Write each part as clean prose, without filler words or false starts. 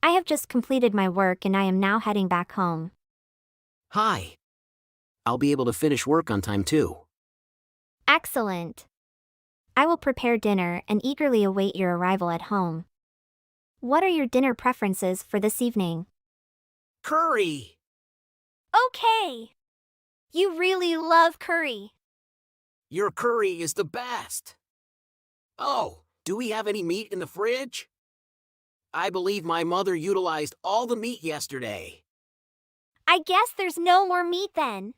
I have just completed my work and I am now heading back home. Hi. I'll be able to finish work on time too. Excellent. I will prepare dinner and eagerly await your arrival at home. What are your dinner preferences for this evening? Curry! Okay. You really love curry. Your curry is the best. Oh, do we have any meat in the fridge? I believe my mother utilized all the meat yesterday. I guess there's no more meat then.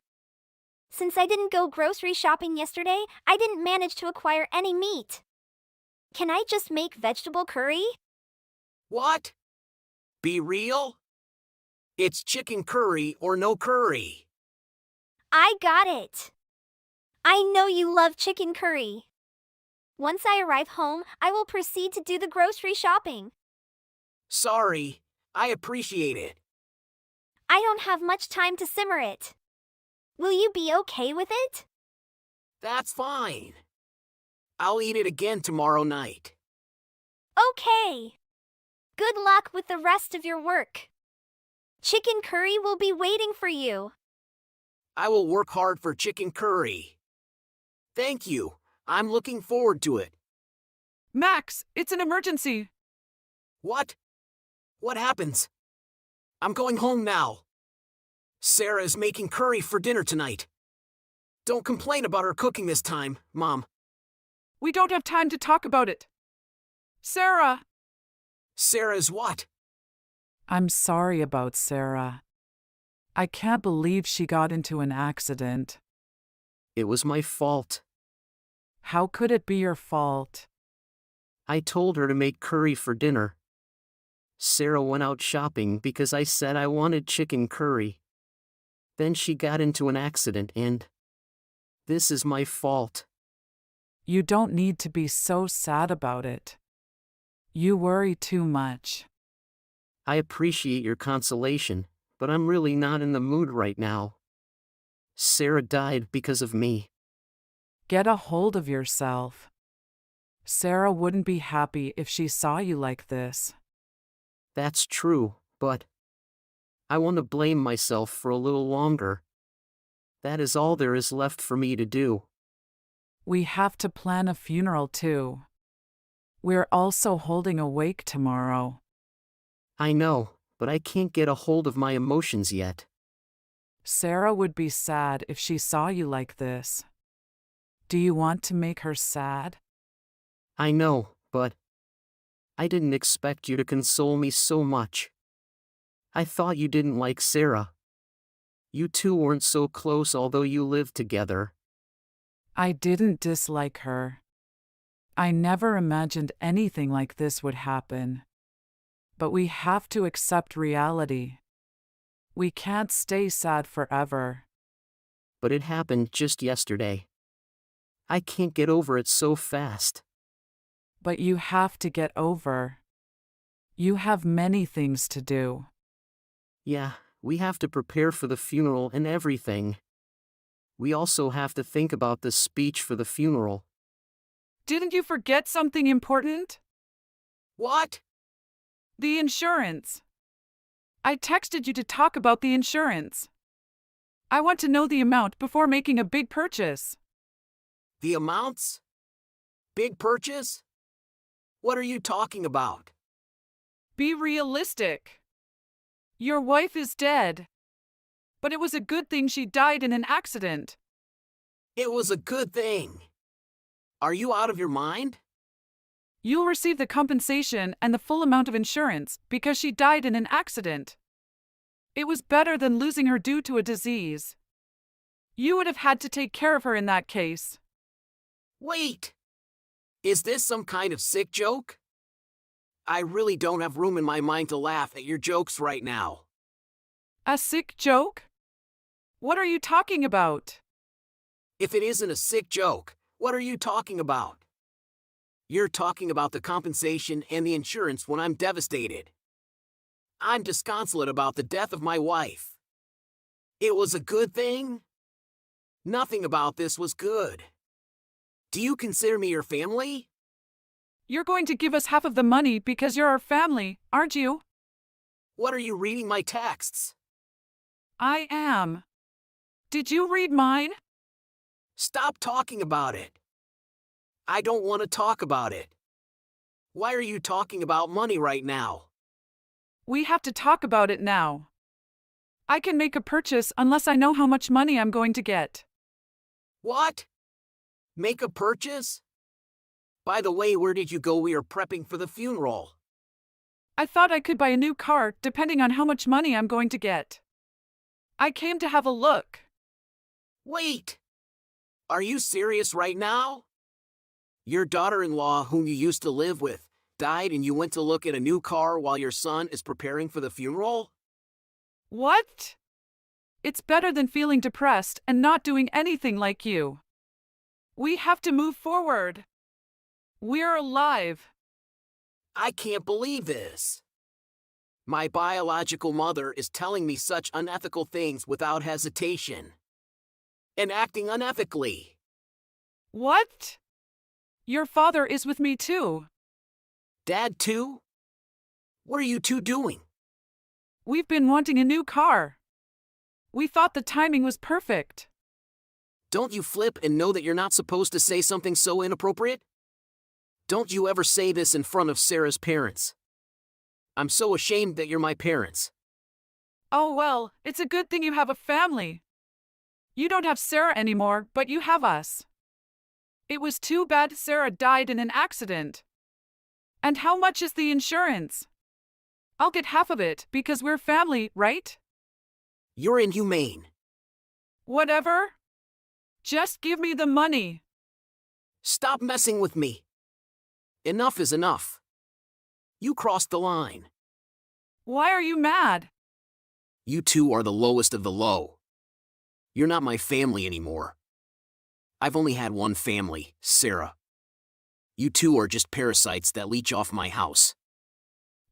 Since I didn't go grocery shopping yesterday, I didn't manage to acquire any meat. Can I just make vegetable curry? What? Be real? It's chicken curry or no curry. I got it. I know you love chicken curry. Once I arrive home, I will proceed to do the grocery shopping. Sorry, I appreciate it. I don't have much time to simmer it. Will you be okay with it? That's fine. I'll eat it again tomorrow night. Okay. Good luck with the rest of your work. Chicken curry will be waiting for you. I will work hard for chicken curry. Thank you. I'm looking forward to it. Max, it's an emergency. What? What happens? I'm going home now. Sarah is making curry for dinner tonight. Don't complain about her cooking this time, Mom. We don't have time to talk about it. Sarah! Sarah's what? I'm sorry about Sarah. I can't believe she got into an accident. It was my fault. How could it be your fault? I told her to make curry for dinner. Sarah went out shopping because I said I wanted chicken curry. Then she got into an accident and this is my fault. You don't need to be so sad about it. You worry too much. I appreciate your consolation, but I'm really not in the mood right now. Sarah died because of me. Get a hold of yourself. Sarah wouldn't be happy if she saw you like this. That's true, but I want to blame myself for a little longer. That is all there is left for me to do. We have to plan a funeral too. We're also holding a wake tomorrow. I know, but I can't get a hold of my emotions yet. Sarah would be sad if she saw you like this. Do you want to make her sad? I know, but I didn't expect you to console me so much. I thought you didn't like Sarah. You two weren't so close although you lived together. I didn't dislike her. I never imagined anything like this would happen. But we have to accept reality. We can't stay sad forever. But it happened just yesterday. I can't get over it so fast. But you have to get over. You have many things to do. Yeah, we have to prepare for the funeral and everything. We also have to think about the speech for the funeral. Didn't you forget something important? What? The insurance. I texted you to talk about the insurance. I want to know the amount before making a big purchase. The amounts? Big purchase? What are you talking about? Be realistic. Your wife is dead. But it was a good thing she died in an accident. It was a good thing. Are you out of your mind? You'll receive the compensation and the full amount of insurance because she died in an accident. It was better than losing her due to a disease. You would have had to take care of her in that case. Wait! Is this some kind of sick joke? I really don't have room in my mind to laugh at your jokes right now. A sick joke? What are you talking about? If it isn't a sick joke, what are you talking about? You're talking about the compensation and the insurance when I'm devastated. I'm disconsolate about the death of my wife. It was a good thing? Nothing about this was good. Do you consider me your family? You're going to give us half of the money because you're our family, aren't you? What are you reading my texts? I am. Did you read mine? Stop talking about it. I don't want to talk about it. Why are you talking about money right now? We have to talk about it now. I can make a purchase unless I know how much money I'm going to get. What? Make a purchase? By the way, where did you go? We are prepping for the funeral. I thought I could buy a new car depending on how much money I'm going to get. I came to have a look. Wait! Are you serious right now? Your daughter-in-law, whom you used to live with, died and you went to look at a new car while your son is preparing for the funeral? What? It's better than feeling depressed and not doing anything like you. We have to move forward. We're alive. I can't believe this. My biological mother is telling me such unethical things without hesitation. And acting unethically. What? Your father is with me too. Dad too? What are you two doing? We've been wanting a new car. We thought the timing was perfect. Don't you flip and know that you're not supposed to say something so inappropriate? Don't you ever say this in front of Sarah's parents. I'm so ashamed that you're my parents. Oh well, it's a good thing you have a family. You don't have Sarah anymore, but you have us. It was too bad Sarah died in an accident. And how much is the insurance? I'll get half of it because we're family, right? You're inhumane. Whatever. Just give me the money. Stop messing with me. Enough is enough. You crossed the line. Why are you mad? You two are the lowest of the low. You're not my family anymore. I've only had one family, Sarah. You two are just parasites that leech off my house.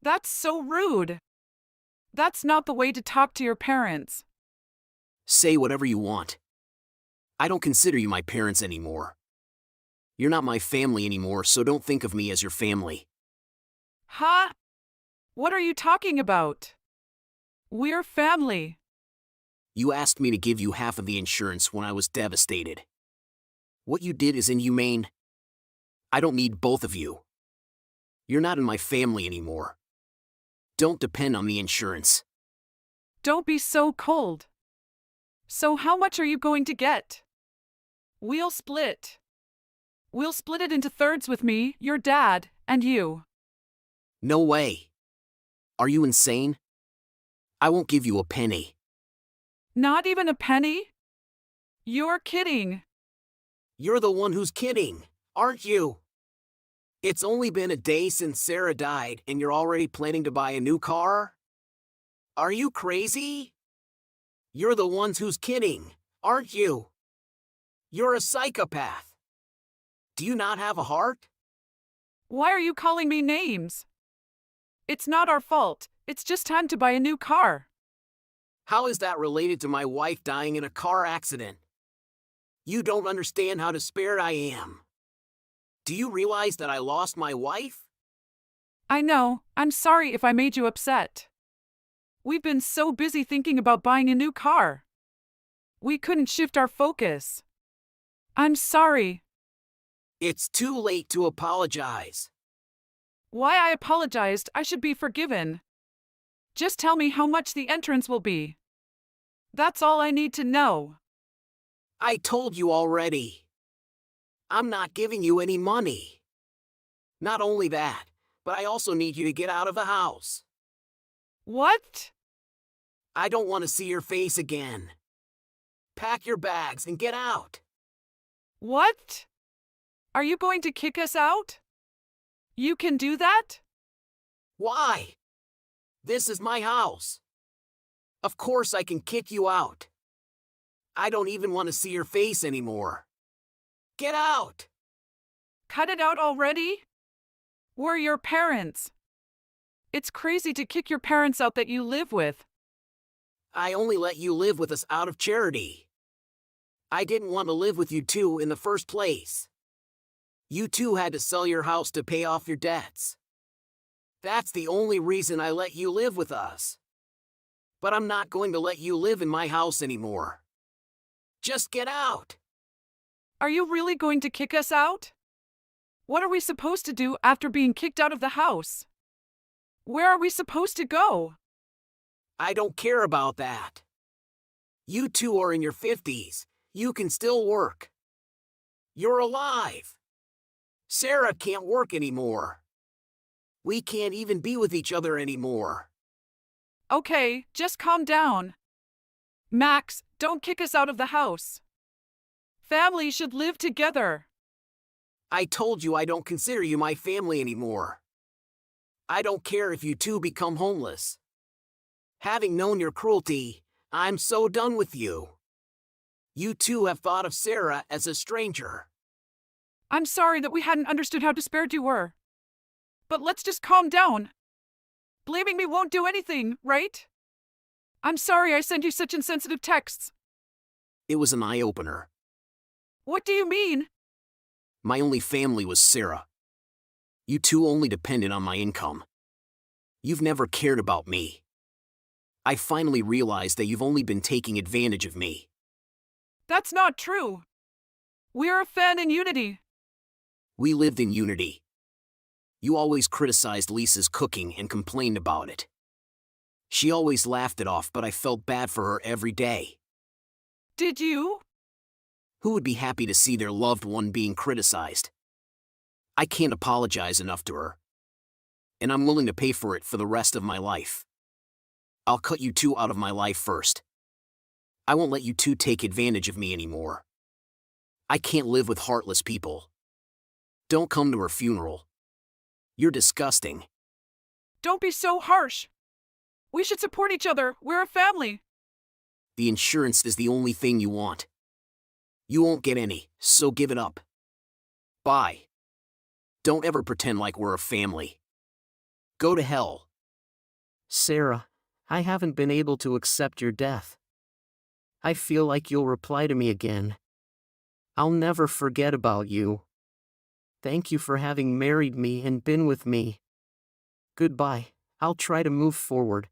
That's so rude. That's not the way to talk to your parents. Say whatever you want. I don't consider you my parents anymore. You're not my family anymore, so don't think of me as your family. Huh? What are you talking about? We're family. You asked me to give you half of the insurance when I was devastated. What you did is inhumane. I don't need both of you. You're not in my family anymore. Don't depend on the insurance. Don't be so cold. So how much are you going to get? We'll split. We'll split it into thirds with me, your dad, and you. No way. Are you insane? I won't give you a penny. Not even a penny? You're kidding. You're the one who's kidding, aren't you? It's only been a day since Sarah died and you're already planning to buy a new car? Are you crazy? You're the ones who's kidding, aren't you? You're a psychopath. Do you not have a heart? Why are you calling me names? It's not our fault. It's just time to buy a new car. How is that related to my wife dying in a car accident? You don't understand how despaired I am. Do you realize that I lost my wife? I know. I'm sorry if I made you upset. We've been so busy thinking about buying a new car. We couldn't shift our focus. I'm sorry. It's too late to apologize. Why I apologized, I should be forgiven. Just tell me how much the entrance will be. That's all I need to know. I told you already. I'm not giving you any money. Not only that, but I also need you to get out of the house. What? I don't want to see your face again. Pack your bags and get out. What? Are you going to kick us out? You can do that? Why? This is my house. Of course I can kick you out. I don't even want to see your face anymore. Get out! Cut it out already? We're your parents. It's crazy to kick your parents out that you live with. I only let you live with us out of charity. I didn't want to live with you two in the first place. You two had to sell your house to pay off your debts. That's the only reason I let you live with us. But I'm not going to let you live in my house anymore. Just get out. Are you really going to kick us out? What are we supposed to do after being kicked out of the house? Where are we supposed to go? I don't care about that. You two are in your 50s. You can still work. You're alive. Sarah can't work anymore. We can't even be with each other anymore. Okay, just calm down. Max, don't kick us out of the house. Families should live together. I told you I don't consider you my family anymore. I don't care if you two become homeless. Having known your cruelty, I'm so done with you. You two have thought of Sarah as a stranger. I'm sorry that we hadn't understood how despaired you were. But let's just calm down. Blaming me won't do anything, right? I'm sorry I sent you such insensitive texts. It was an eye-opener. What do you mean? My only family was Sarah. You two only depended on my income. You've never cared about me. I finally realized that you've only been taking advantage of me. That's not true. We're a fan in unity. We lived in unity. You always criticized Lisa's cooking and complained about it. She always laughed it off, but I felt bad for her every day. Did you? Who would be happy to see their loved one being criticized? I can't apologize enough to her. And I'm willing to pay for it for the rest of my life. I'll cut you two out of my life first. I won't let you two take advantage of me anymore. I can't live with heartless people. Don't come to her funeral. You're disgusting. Don't be so harsh. We should support each other. We're a family. The insurance is the only thing you want. You won't get any, so give it up. Bye. Don't ever pretend like we're a family. Go to hell. Sarah, I haven't been able to accept your death. I feel like you'll reply to me again. I'll never forget about you. Thank you for having married me and been with me. Goodbye, I'll try to move forward.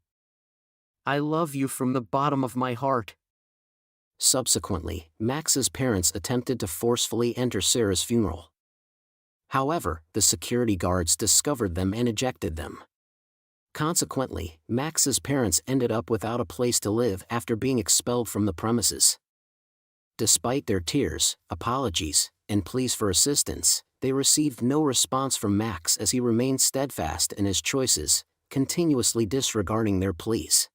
I love you from the bottom of my heart. Subsequently, Max's parents attempted to forcefully enter Sarah's funeral. However, the security guards discovered them and ejected them. Consequently, Max's parents ended up without a place to live after being expelled from the premises. Despite their tears, apologies, and pleas for assistance, they received no response from Max as he remained steadfast in his choices, continuously disregarding their pleas.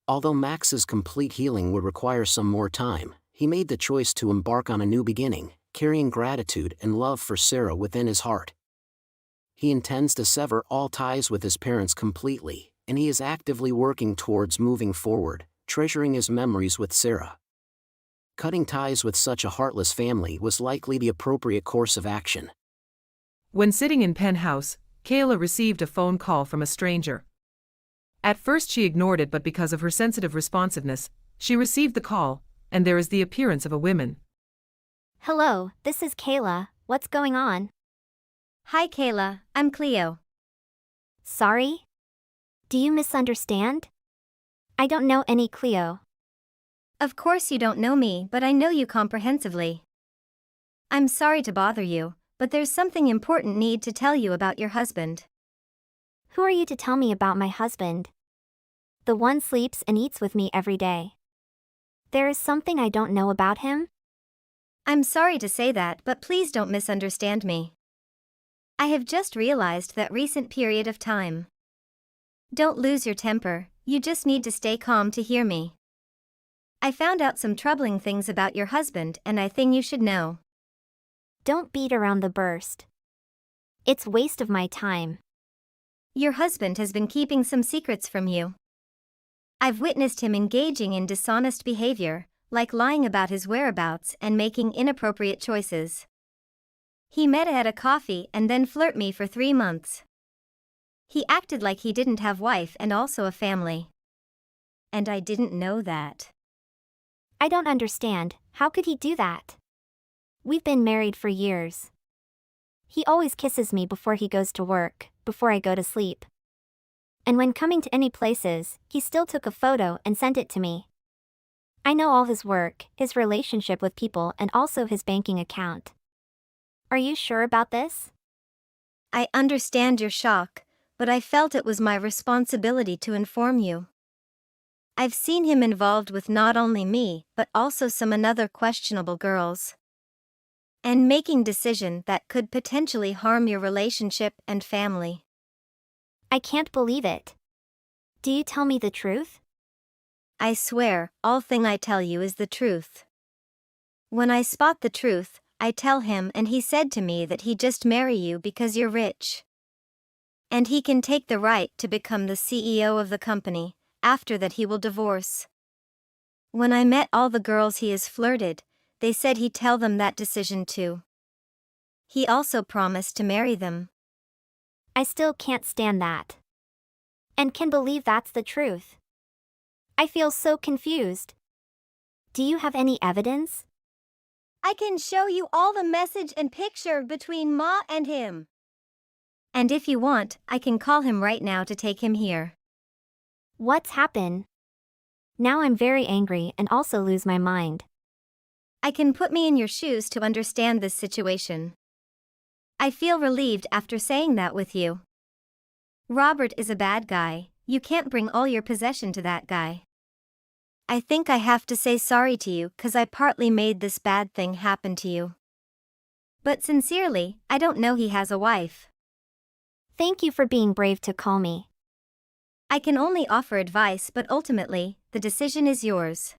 Although Max's complete healing would require some more time, he made the choice to embark on a new beginning, carrying gratitude and love for Sarah within his heart. He intends to sever all ties with his parents completely, and he is actively working towards moving forward, treasuring his memories with Sarah. Cutting ties with such a heartless family was likely the appropriate course of action. When sitting in Penthouse, Kayla received a phone call from a stranger. At first she ignored it, but because of her sensitive responsiveness, she received the call, and there is the appearance of a woman. Hello, this is Kayla. What's going on? Hi Kayla, I'm Cleo. Sorry? Do you misunderstand? I don't know any Cleo. Of course you don't know me, but I know you comprehensively. I'm sorry to bother you, but there's something important need to tell you about your husband. Who are you to tell me about my husband? The one sleeps and eats with me every day. There is something I don't know about him? I'm sorry to say that, but please don't misunderstand me. I have just realized that recent period of time. Don't lose your temper, you just need to stay calm to hear me. I found out some troubling things about your husband and I think you should know. Don't beat around the burst. It's waste of my time. Your husband has been keeping some secrets from you. I've witnessed him engaging in dishonest behavior, like lying about his whereabouts and making inappropriate choices. He met at a coffee and then flirted me for 3 months. He acted like he didn't have wife and also a family. And I didn't know that. I don't understand, how could he do that? We've been married for years. He always kisses me before he goes to work, before I go to sleep. And when coming to any places, he still took a photo and sent it to me. I know all his work, his relationship with people, and also his banking account. Are you sure about this? I understand your shock, but I felt it was my responsibility to inform you. I've seen him involved with not only me, but also some another questionable girls. And making decision that could potentially harm your relationship and family. I can't believe it. Do you tell me the truth? I swear, all thing I tell you is the truth. When I spot the truth, I tell him, and he said to me that he just marry you because you're rich. And he can take the right to become the CEO of the company, after that he will divorce. When I met all the girls he has flirted, they said he'd tell them that decision too. He also promised to marry them. I still can't stand that. And can believe that's the truth. I feel so confused. Do you have any evidence? I can show you all the message and picture between Ma and him. And if you want, I can call him right now to take him here. What's happened? Now I'm very angry and also lose my mind. I can put me in your shoes to understand this situation. I feel relieved after saying that with you. Robert is a bad guy, you can't bring all your possession to that guy. I think I have to say sorry to you 'cause I partly made this bad thing happen to you. But sincerely, I don't know he has a wife. Thank you for being brave to call me. I can only offer advice, but ultimately, the decision is yours.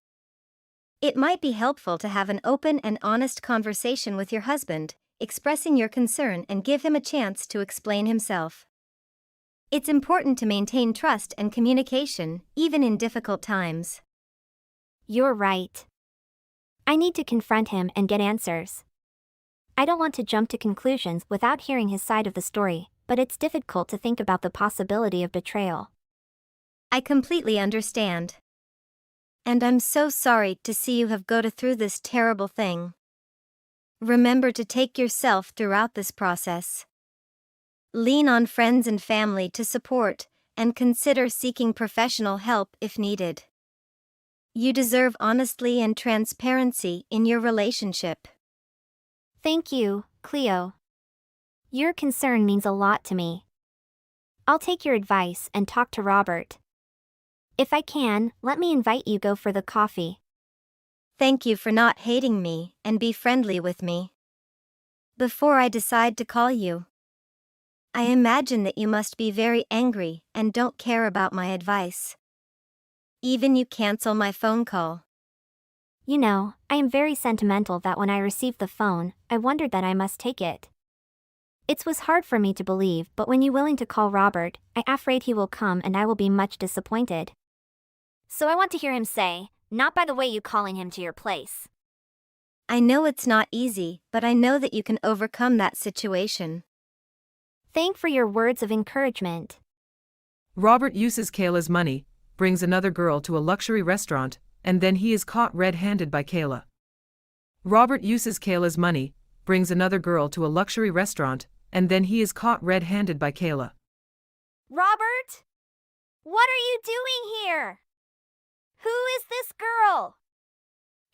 It might be helpful to have an open and honest conversation with your husband, expressing your concern and give him a chance to explain himself. It's important to maintain trust and communication, even in difficult times. You're right. I need to confront him and get answers. I don't want to jump to conclusions without hearing his side of the story, but it's difficult to think about the possibility of betrayal. I completely understand. And I'm so sorry to see you have go through this terrible thing. Remember to take yourself throughout this process. Lean on friends and family to support, and consider seeking professional help if needed. You deserve honesty and transparency in your relationship. Thank you, Cleo. Your concern means a lot to me. I'll take your advice and talk to Robert. If I can, let me invite you go for the coffee. Thank you for not hating me and be friendly with me. Before I decide to call you, I imagine that you must be very angry and don't care about my advice. Even you cancel my phone call. You know, I am very sentimental that when I received the phone, I wondered that I must take it. It was hard for me to believe, but when you willing to call Robert, I afraid he will come and I will be much disappointed. So I want to hear him say, not by the way you calling him to your place. I know it's not easy, but I know that you can overcome that situation. Thank for your words of encouragement. Robert uses Kayla's money, brings another girl to a luxury restaurant, and then he is caught red-handed by Kayla. Robert uses Kayla's money, brings another girl to a luxury restaurant, and then he is caught red-handed by Kayla. Robert? What are you doing here? Who is this girl?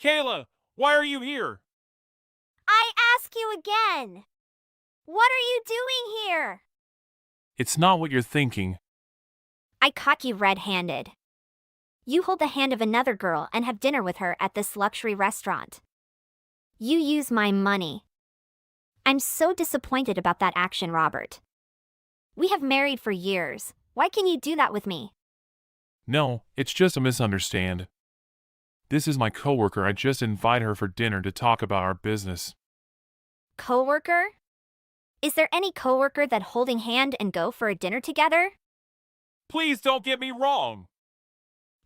Kayla, why are you here? I ask you again. What are you doing here? It's not what you're thinking. I caught you red-handed. You hold the hand of another girl and have dinner with her at this luxury restaurant. You use my money. I'm so disappointed about that action, Robert. We have married for years. Why can you do that with me? No, it's just a misunderstand. This is my coworker. I just invited her for dinner to talk about our business. Coworker? Is there any coworker that holding hand and go for a dinner together? Please don't get me wrong.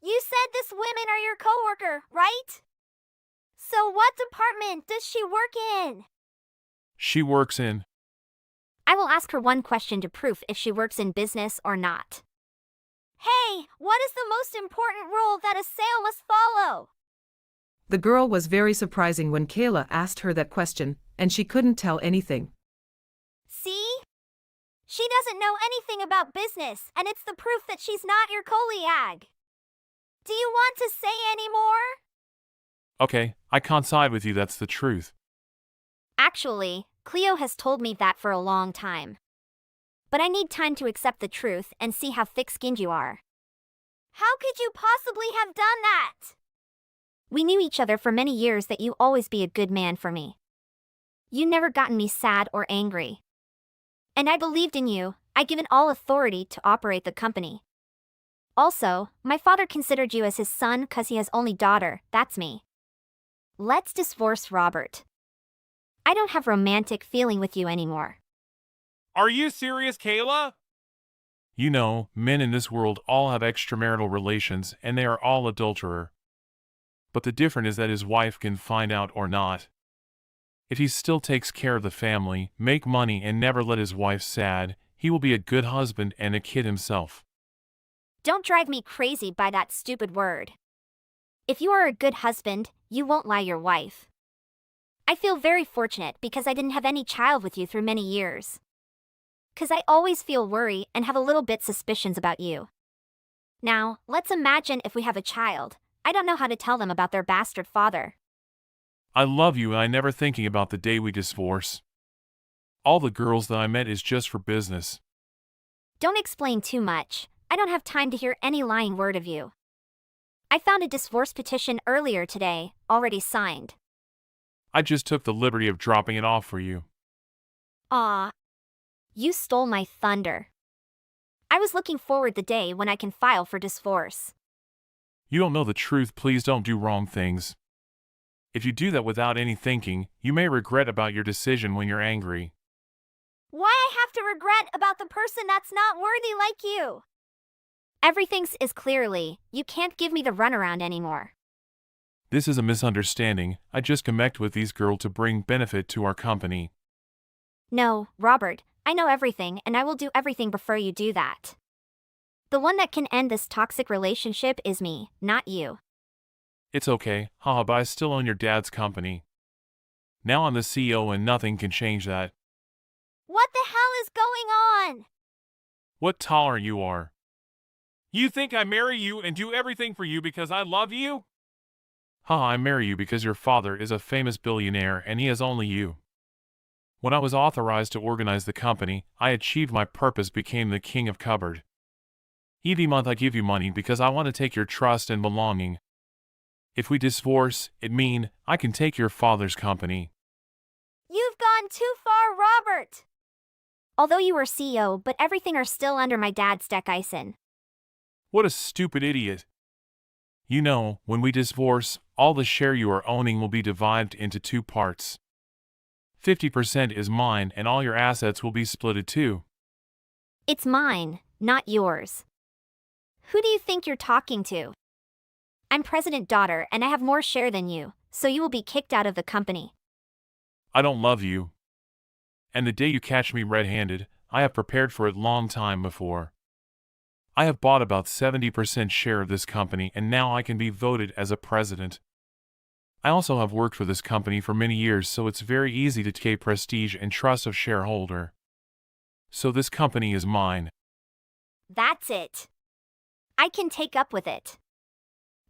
You said this woman are your coworker, right? So what department does she work in? She works in. I will ask her one question to prove if she works in business or not. Hey, what is the most important rule that a sale must follow? The girl was very surprising when Kayla asked her that question, and she couldn't tell anything. See? She doesn't know anything about business, and it's the proof that she's not your colleague. Do you want to say any more? Okay, I can't side with you, that's the truth. Actually, Cleo has told me that for a long time. But I need time to accept the truth and see how thick-skinned you are. How could you possibly have done that? We knew each other for many years that you always be a good man for me. You never gotten me sad or angry. And I believed in you. I given all authority to operate the company. Also, my father considered you as his son cause he has only daughter, that's me. Let's divorce Robert. I don't have romantic feeling with you anymore. Are you serious, Kayla? You know, men in this world all have extramarital relations and they are all adulterer. But the difference is that his wife can find out or not. If he still takes care of the family, make money and never let his wife sad, he will be a good husband and a kid himself. Don't drive me crazy by that stupid word. If you are a good husband, you won't lie your wife. I feel very fortunate because I didn't have any child with you through many years. Cause I always feel worry and have a little bit suspicions about you. Now, let's imagine if we have a child. I don't know how to tell them about their bastard father. I love you and I never thinking about the day we divorce. All the girls that I met is just for business. Don't explain too much. I don't have time to hear any lying word of you. I found a divorce petition earlier today, already signed. I just took the liberty of dropping it off for you. Aw. You stole my thunder. I was looking forward the day when I can file for divorce. You don't know the truth, please don't do wrong things. If you do that without any thinking, you may regret about your decision when you're angry. Why I have to regret about the person that's not worthy like you? Everything is clearly, you can't give me the runaround anymore. This is a misunderstanding, I just connect with these girls to bring benefit to our company. No, Robert, I know everything and I will do everything before you do that. The one that can end this toxic relationship is me, not you. It's okay, haha, but I still own your dad's company. Now I'm the CEO and nothing can change that. What the hell is going on? What tolerant you are. You think I marry you and do everything for you because I love you? Haha, I marry you because your father is a famous billionaire and he has only you. When I was authorized to organize the company, I achieved my purpose, became the king of cupboard. Every month I give you money because I want to take your trust and belonging. If we divorce, it mean I can take your father's company. You've gone too far, Robert. Although you were CEO, but everything are still under my dad's Decison. What a stupid idiot. You know, when we divorce, all the share you are owning will be divided into two parts. 50% is mine and all your assets will be splitted too. It's mine, not yours. Who do you think you're talking to? I'm president daughter and I have more share than you, so you will be kicked out of the company. I don't love you. And the day you catch me red-handed, I have prepared for it long time before. I have bought about 70% share of this company and now I can be voted as a president. I also have worked for this company for many years, so it's very easy to take prestige and trust of shareholder. So this company is mine. That's it. I can take up with it.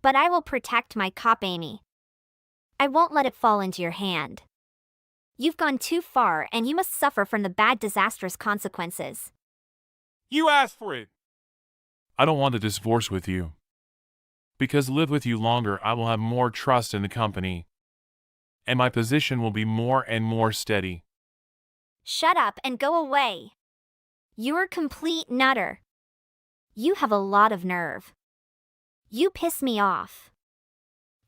But I will protect my cop Amy. I won't let it fall into your hand. You've gone too far and you must suffer from the bad disastrous consequences. You asked for it. I don't want to divorce with you. Because live with you longer, I will have more trust in the company. And my position will be more and more steady. Shut up and go away. You're a complete nutter. You have a lot of nerve. You piss me off.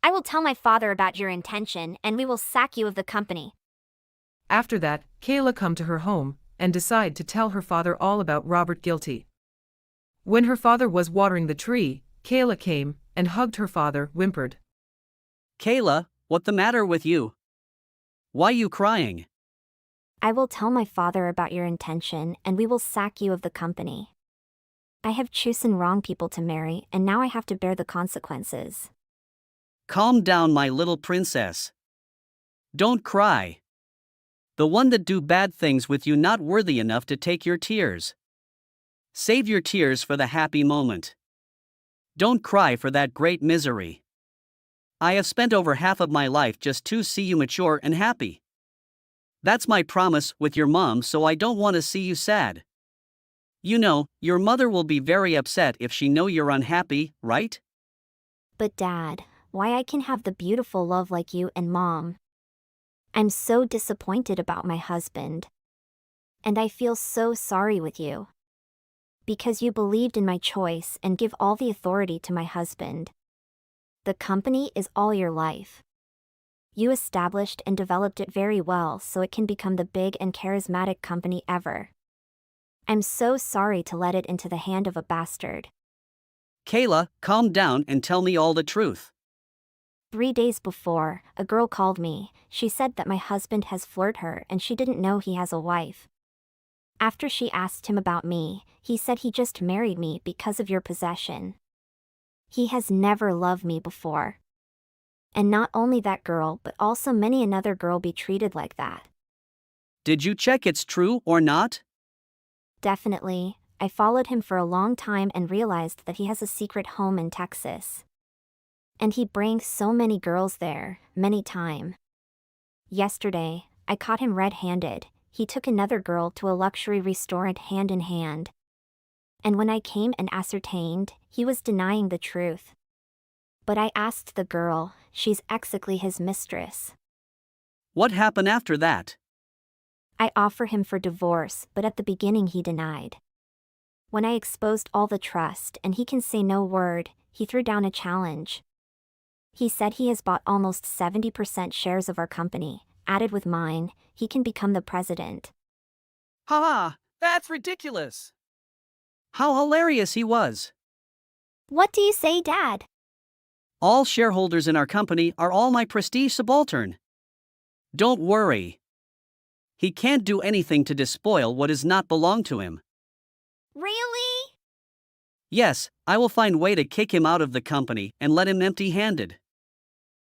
I will tell my father about your intention and we will sack you of the company. After that, Kayla come to her home and decide to tell her father all about Robert guilty. When her father was watering the tree, Kayla came and hugged her father, whimpered. Kayla, what the matter with you? Why you crying? I will tell my father about your intention and we will sack you of the company. I have chosen wrong people to marry and now I have to bear the consequences. Calm down, my little princess. Don't cry. The one that do bad things with you, not worthy enough to take your tears. Save your tears for the happy moment. Don't cry for that great misery. I have spent over half of my life just to see you mature and happy. That's my promise with your mom, so I don't want to see you sad. You know, your mother will be very upset if she know you're unhappy, right? But Dad, why I can have the beautiful love like you and Mom? I'm so disappointed about my husband. And I feel so sorry with you. Because you believed in my choice and give all the authority to my husband. The company is all your life. You established and developed it very well so it can become the big and charismatic company ever. I'm so sorry to let it into the hand of a bastard. Kayla, calm down and tell me all the truth. 3 days before, a girl called me. She said that my husband has flirted her and she didn't know he has a wife. After she asked him about me, he said he just married me because of your possession. He has never loved me before. And not only that girl but also many another girl be treated like that. Did you check it's true or not? Definitely, I followed him for a long time and realized that he has a secret home in Texas. And he brings so many girls there, many time. Yesterday, I caught him red-handed. He took another girl to a luxury restaurant hand in hand. And when I came and ascertained, he was denying the truth. But I asked the girl, she's exactly his mistress. What happened after that? I offer him for divorce, but at the beginning he denied. When I exposed all the trust and he can say no word, he threw down a challenge. He said he has bought almost 70% shares of our company, added with mine, he can become the president. Ha! That's ridiculous! How hilarious he was! What do you say, Dad? All shareholders in our company are all my prestige subaltern. Don't worry. He can't do anything to despoil what does not belong to him. Really? Yes, I will find way to kick him out of the company and let him empty-handed.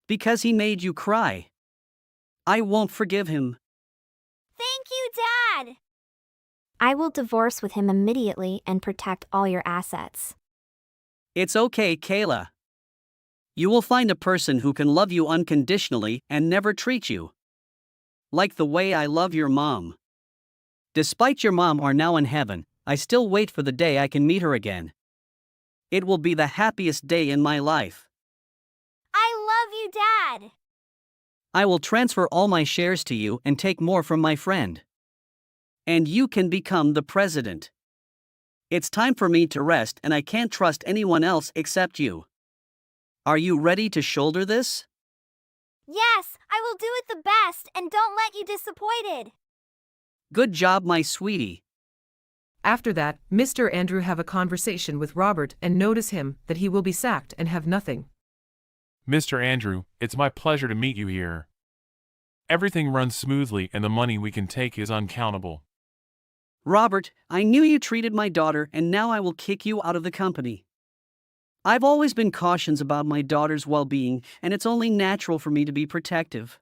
Because he made you cry. I won't forgive him. Thank you, Dad! I will divorce with him immediately and protect all your assets. It's okay, Kayla. You will find a person who can love you unconditionally and never treat you like the way I love your mom. Despite your mom are now in heaven, I still wait for the day I can meet her again. It will be the happiest day in my life. I love you, Dad! I will transfer all my shares to you and take more from my friend. And you can become the president. It's time for me to rest and I can't trust anyone else except you. Are you ready to shoulder this? Yes, I will do it the best and don't let you disappointed. Good job, my sweetie. After that, Mr. Andrew have a conversation with Robert and notice him that he will be sacked and have nothing. Mr. Andrew, it's my pleasure to meet you here. Everything runs smoothly and the money we can take is uncountable. Robert, I knew you treated my daughter and now I will kick you out of the company. I've always been cautious about my daughter's well-being and it's only natural for me to be protective.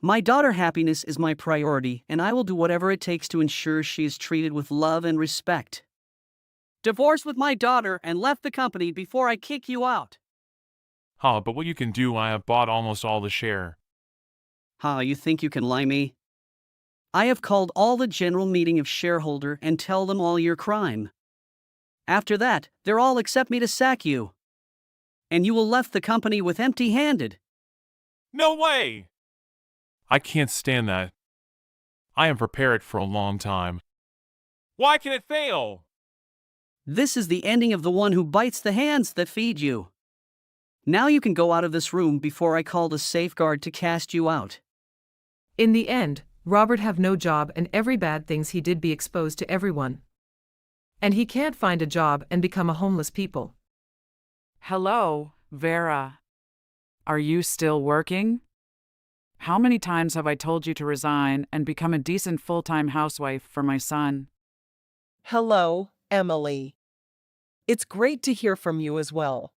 My daughter's happiness is my priority and I will do whatever it takes to ensure she is treated with love and respect. Divorced with my daughter and left the company before I kick you out. But what you can do, I have bought almost all the share. You think you can lie me? I have called all the general meeting of shareholder and tell them all your crime. After that, they're all accept me to sack you. And you will left the company with empty-handed. No way! I can't stand that. I am prepared for a long time. Why can it fail? This is the ending of the one who bites the hands that feed you. Now you can go out of this room before I call the safeguard to cast you out. In the end, Robert have no job and every bad things he did be exposed to everyone. And he can't find a job and become a homeless people. Hello, Vera. Are you still working? How many times have I told you to resign and become a decent full-time housewife for my son? Hello, Emily. It's great to hear from you as well.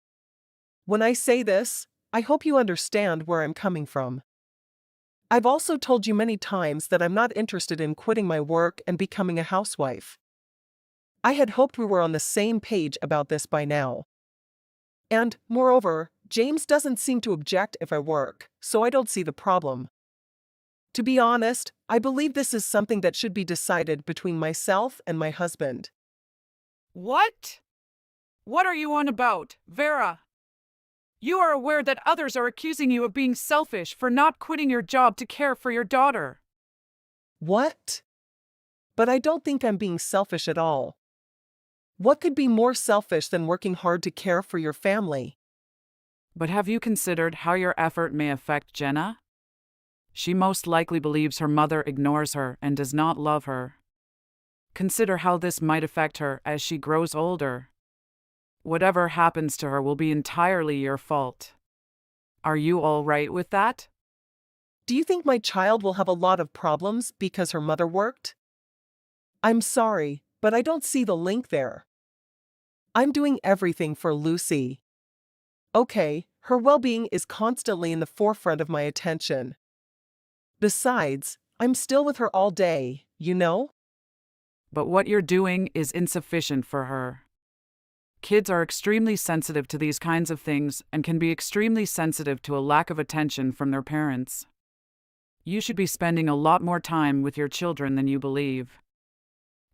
When I say this, I hope you understand where I'm coming from. I've also told you many times that I'm not interested in quitting my work and becoming a housewife. I had hoped we were on the same page about this by now. And, moreover, James doesn't seem to object if I work, so I don't see the problem. To be honest, I believe this is something that should be decided between myself and my husband. What? What are you on about, Vera? You are aware that others are accusing you of being selfish for not quitting your job to care for your daughter. What? But I don't think I'm being selfish at all. What could be more selfish than working hard to care for your family? But have you considered how your effort may affect Jenna? She most likely believes her mother ignores her and does not love her. Consider how this might affect her as she grows older. Whatever happens to her will be entirely your fault. Are you all right with that? Do you think my child will have a lot of problems because her mother worked? I'm sorry, but I don't see the link there. I'm doing everything for Lucy. Okay, her well-being is constantly in the forefront of my attention. Besides, I'm still with her all day, you know? But what you're doing is insufficient for her. Kids are extremely sensitive to these kinds of things and can be extremely sensitive to a lack of attention from their parents. You should be spending a lot more time with your children than you believe.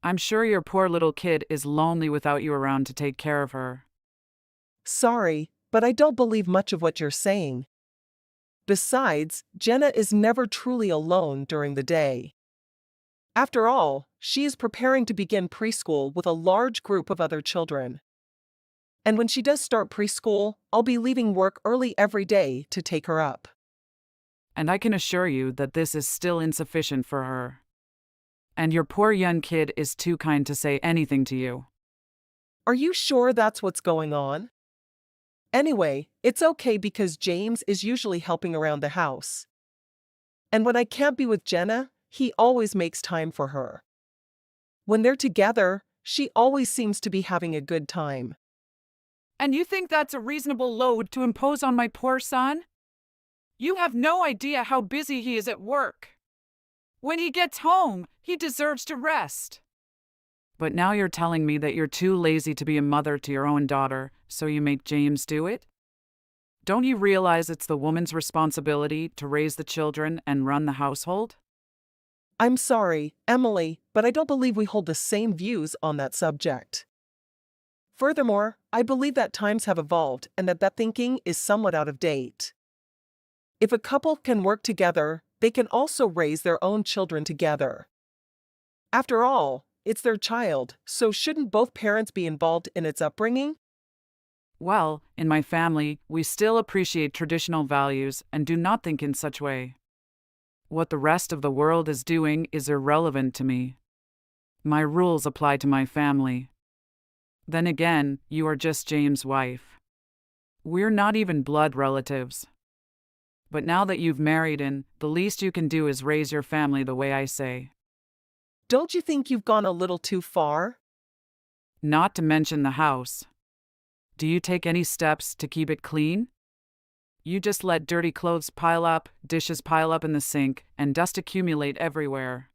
I'm sure your poor little kid is lonely without you around to take care of her. Sorry, but I don't believe much of what you're saying. Besides, Jenna is never truly alone during the day. After all, she is preparing to begin preschool with a large group of other children. And when she does start preschool, I'll be leaving work early every day to take her up. And I can assure you that this is still insufficient for her. And your poor young kid is too kind to say anything to you. Are you sure that's what's going on? Anyway, it's okay because James is usually helping around the house. And when I can't be with Jenna, he always makes time for her. When they're together, she always seems to be having a good time. And you think that's a reasonable load to impose on my poor son? You have no idea how busy he is at work. When he gets home, he deserves to rest. But now you're telling me that you're too lazy to be a mother to your own daughter, so you make James do it? Don't you realize it's the woman's responsibility to raise the children and run the household? I'm sorry, Emily, but I don't believe we hold the same views on that subject. Furthermore, I believe that times have evolved and that thinking is somewhat out of date. If a couple can work together, they can also raise their own children together. After all, it's their child, so shouldn't both parents be involved in its upbringing? Well, in my family, we still appreciate traditional values and do not think in such way. What the rest of the world is doing is irrelevant to me. My rules apply to my family. Then again, you are just James' wife. We're not even blood relatives. But now that you've married in, the least you can do is raise your family the way I say. Don't you think you've gone a little too far? Not to mention the house. Do you take any steps to keep it clean? You just let dirty clothes pile up, dishes pile up in the sink, and dust accumulate everywhere.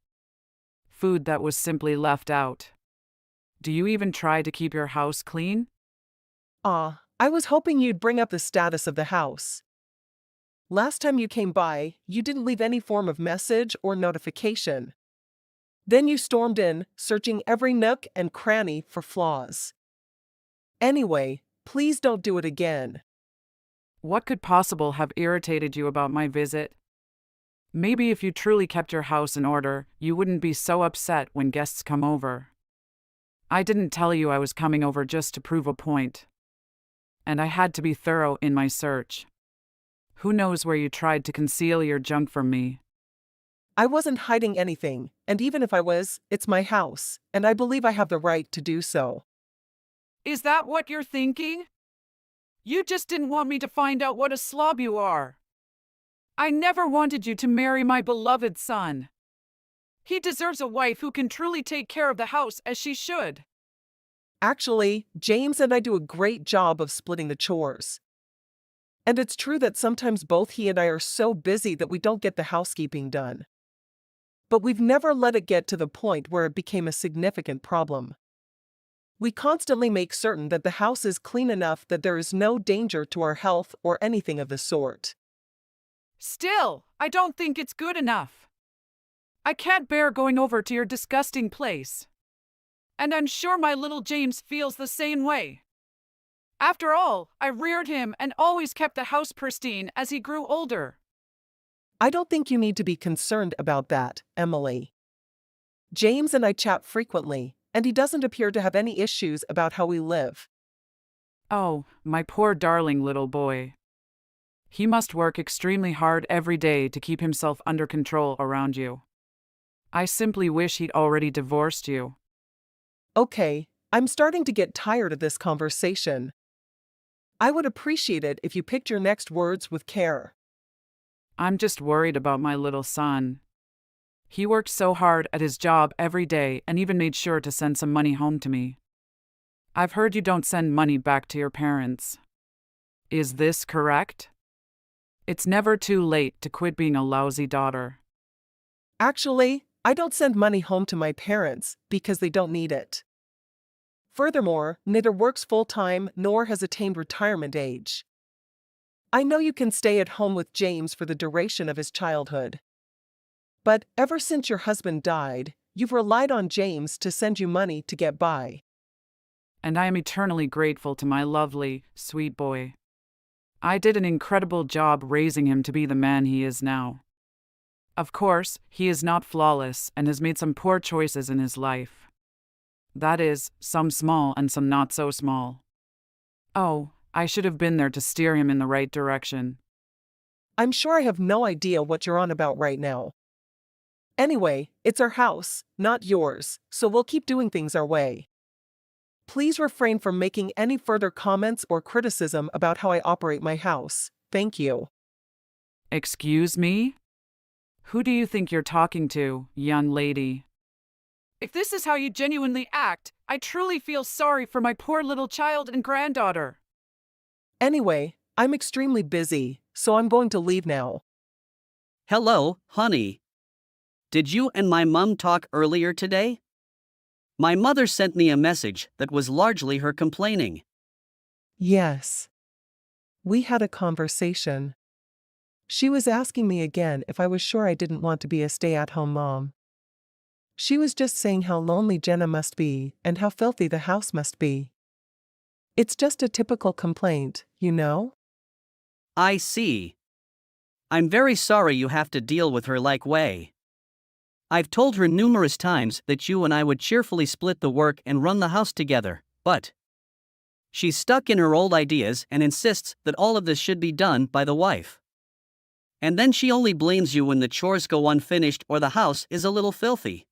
Food that was simply left out. Do you even try to keep your house clean? I was hoping you'd bring up the status of the house. Last time you came by, you didn't leave any form of message or notification. Then you stormed in, searching every nook and cranny for flaws. Anyway, please don't do it again. What could possibly have irritated you about my visit? Maybe if you truly kept your house in order, you wouldn't be so upset when guests come over. I didn't tell you I was coming over just to prove a point. And I had to be thorough in my search. Who knows where you tried to conceal your junk from me? I wasn't hiding anything, and even if I was, it's my house, and I believe I have the right to do so. Is that what you're thinking? You just didn't want me to find out what a slob you are. I never wanted you to marry my beloved son. He deserves a wife who can truly take care of the house as she should. Actually, James and I do a great job of splitting the chores. And it's true that sometimes both he and I are so busy that we don't get the housekeeping done. But we've never let it get to the point where it became a significant problem. We constantly make certain that the house is clean enough that there is no danger to our health or anything of the sort. Still, I don't think it's good enough. I can't bear going over to your disgusting place. And I'm sure my little James feels the same way. After all, I reared him and always kept the house pristine as he grew older. I don't think you need to be concerned about that, Emily. James and I chat frequently, and he doesn't appear to have any issues about how we live. Oh, my poor darling little boy. He must work extremely hard every day to keep himself under control around you. I simply wish he'd already divorced you. Okay, I'm starting to get tired of this conversation. I would appreciate it if you picked your next words with care. I'm just worried about my little son. He worked so hard at his job every day and even made sure to send some money home to me. I've heard you don't send money back to your parents. Is this correct? It's never too late to quit being a lousy daughter. Actually, I don't send money home to my parents because they don't need it. Furthermore, neither works full-time nor has attained retirement age. I know you can stay at home with James for the duration of his childhood. But ever since your husband died, you've relied on James to send you money to get by. And I am eternally grateful to my lovely, sweet boy. I did an incredible job raising him to be the man he is now. Of course, he is not flawless and has made some poor choices in his life. That is, some small and some not so small. Oh, I should have been there to steer him in the right direction. I'm sure I have no idea what you're on about right now. Anyway, it's our house, not yours, so we'll keep doing things our way. Please refrain from making any further comments or criticism about how I operate my house. Thank you. Excuse me? Who do you think you're talking to, young lady? If this is how you genuinely act, I truly feel sorry for my poor little child and granddaughter. Anyway, I'm extremely busy, so I'm going to leave now. Hello, honey. Did you and my mum talk earlier today? My mother sent me a message that was largely her complaining. Yes. We had a conversation. She was asking me again if I was sure I didn't want to be a stay-at-home mom. She was just saying how lonely Jenna must be and how filthy the house must be. It's just a typical complaint, you know? I see. I'm very sorry you have to deal with her like way. I've told her numerous times that you and I would cheerfully split the work and run the house together, but she's stuck in her old ideas and insists that all of this should be done by the wife. And then she only blames you when the chores go unfinished or the house is a little filthy.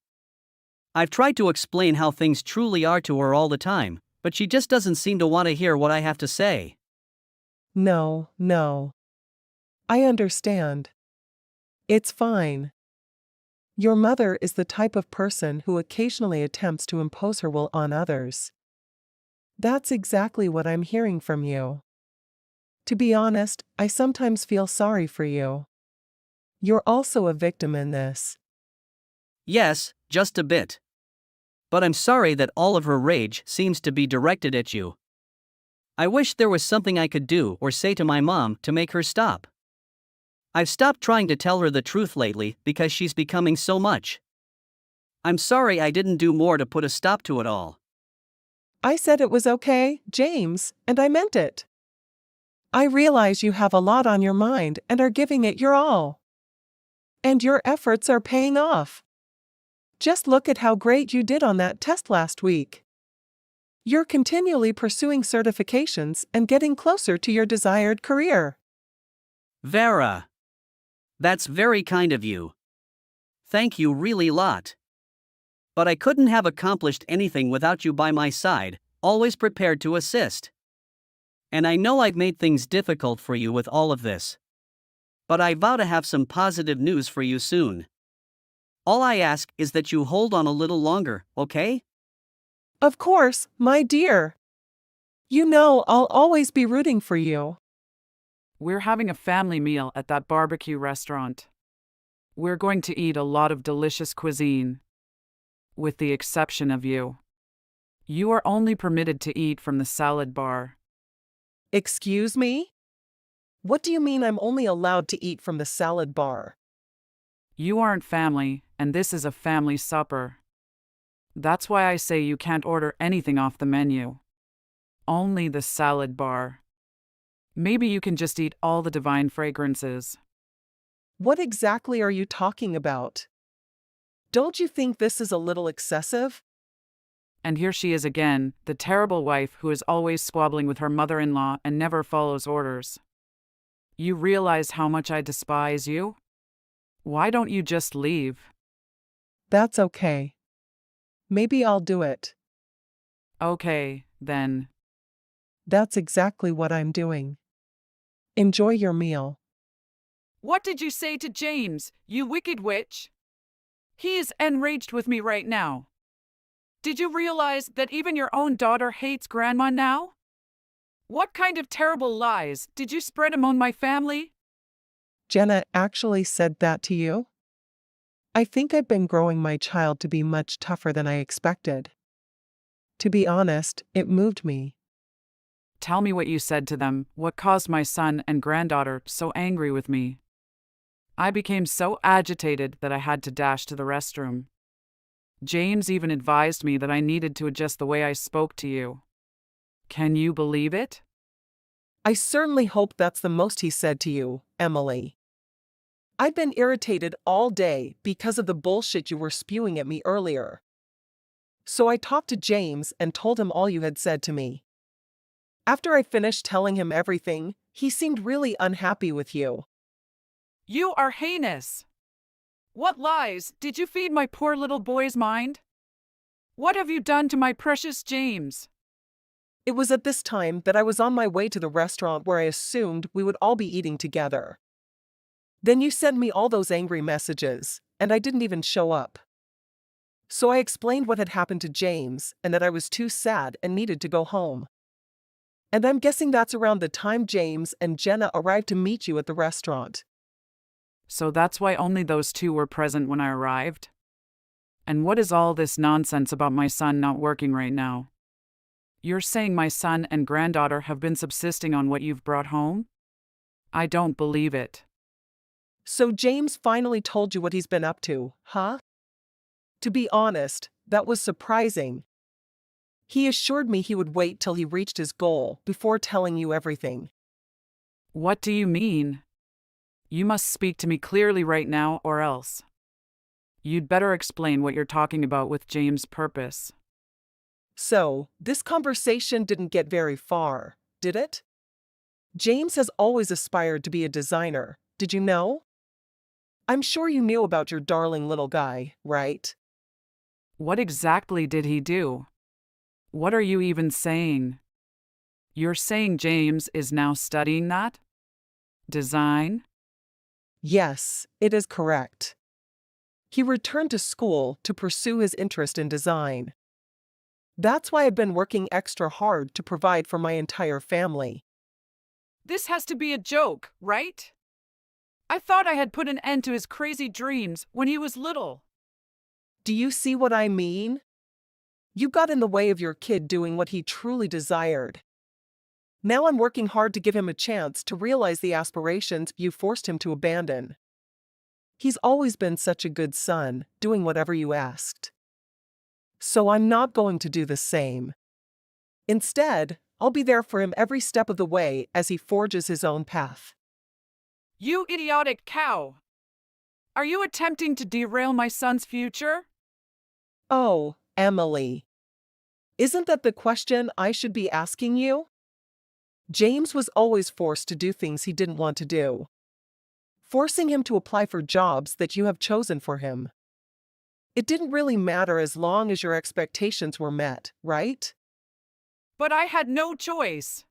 I've tried to explain how things truly are to her all the time, but she just doesn't seem to want to hear what I have to say. No. I understand. It's fine. Your mother is the type of person who occasionally attempts to impose her will on others. That's exactly what I'm hearing from you. To be honest, I sometimes feel sorry for you. You're also a victim in this. Yes, just a bit. But I'm sorry that all of her rage seems to be directed at you. I wish there was something I could do or say to my mom to make her stop. I've stopped trying to tell her the truth lately because she's becoming so much. I'm sorry I didn't do more to put a stop to it all. I said it was okay, James, and I meant it. I realize you have a lot on your mind and are giving it your all. And your efforts are paying off. Just look at how great you did on that test last week. You're continually pursuing certifications and getting closer to your desired career. Vera. That's very kind of you. Thank you really lot. But I couldn't have accomplished anything without you by my side, always prepared to assist. And I know I've made things difficult for you with all of this. But I vow to have some positive news for you soon. All I ask is that you hold on a little longer, okay? Of course, my dear. You know I'll always be rooting for you. We're having a family meal at that barbecue restaurant. We're going to eat a lot of delicious cuisine. With the exception of you. You are only permitted to eat from the salad bar. Excuse me? What do you mean I'm only allowed to eat from the salad bar? You aren't family, and this is a family supper. That's why I say you can't order anything off the menu. Only the salad bar. Maybe you can just eat all the divine fragrances. What exactly are you talking about? Don't you think this is a little excessive? And here she is again, the terrible wife who is always squabbling with her mother-in-law and never follows orders. You realize how much I despise you? Why don't you just leave? That's okay. Maybe I'll do it. Okay, then. That's exactly what I'm doing. Enjoy your meal. What did you say to James, you wicked witch? He is enraged with me right now. Did you realize that even your own daughter hates Grandma now? What kind of terrible lies did you spread among my family? Jenna actually said that to you? I think I've been growing my child to be much tougher than I expected. To be honest, it moved me. Tell me what you said to them, what caused my son and granddaughter so angry with me. I became so agitated that I had to dash to the restroom. James even advised me that I needed to adjust the way I spoke to you. Can you believe it? I certainly hope that's the most he said to you, Emily. I've been irritated all day because of the bullshit you were spewing at me earlier. So I talked to James and told him all you had said to me. After I finished telling him everything, he seemed really unhappy with you. You are heinous. What lies did you feed my poor little boy's mind? What have you done to my precious James? It was at this time that I was on my way to the restaurant where I assumed we would all be eating together. Then you sent me all those angry messages, and I didn't even show up. So I explained what had happened to James and that I was too sad and needed to go home. And I'm guessing that's around the time James and Jenna arrived to meet you at the restaurant. So that's why only those two were present when I arrived? And what is all this nonsense about my son not working right now? You're saying my son and granddaughter have been subsisting on what you've brought home? I don't believe it. So James finally told you what he's been up to, huh? To be honest, that was surprising. He assured me he would wait till he reached his goal before telling you everything. What do you mean? You must speak to me clearly right now or else. You'd better explain what you're talking about with James' purpose. So, this conversation didn't get very far, did it? James has always aspired to be a designer, did you know? I'm sure you knew about your darling little guy, right? What exactly did he do? What are you even saying? You're saying James is now studying that? Design? Yes, it is correct. He returned to school to pursue his interest in design. That's why I've been working extra hard to provide for my entire family. This has to be a joke, right? I thought I had put an end to his crazy dreams when he was little. Do you see what I mean? You got in the way of your kid doing what he truly desired. Now I'm working hard to give him a chance to realize the aspirations you forced him to abandon. He's always been such a good son, doing whatever you asked. So I'm not going to do the same. Instead, I'll be there for him every step of the way as he forges his own path. You idiotic cow! Are you attempting to derail my son's future? Oh, Emily. Isn't that the question I should be asking you? James was always forced to do things he didn't want to do. Forcing him to apply for jobs that you have chosen for him. It didn't really matter as long as your expectations were met, right? But I had no choice.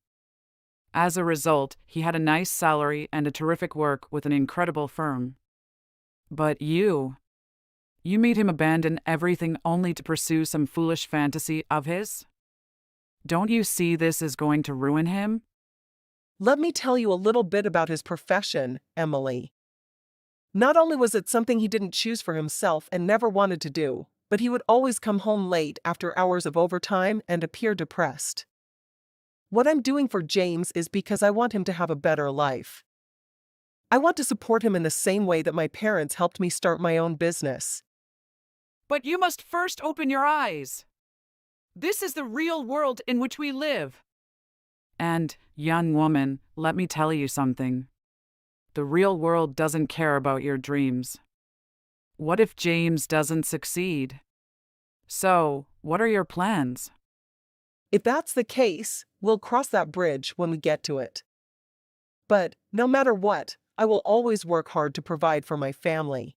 As a result, he had a nice salary and a terrific work with an incredible firm. But you made him abandon everything only to pursue some foolish fantasy of his? Don't you see this is going to ruin him? Let me tell you a little bit about his profession, Emily. Not only was it something he didn't choose for himself and never wanted to do, but he would always come home late after hours of overtime and appear depressed. What I'm doing for James is because I want him to have a better life. I want to support him in the same way that my parents helped me start my own business. But you must first open your eyes. This is the real world in which we live. And, young woman, let me tell you something. The real world doesn't care about your dreams. What if James doesn't succeed? So, what are your plans? If that's the case, we'll cross that bridge when we get to it. But, no matter what, I will always work hard to provide for my family.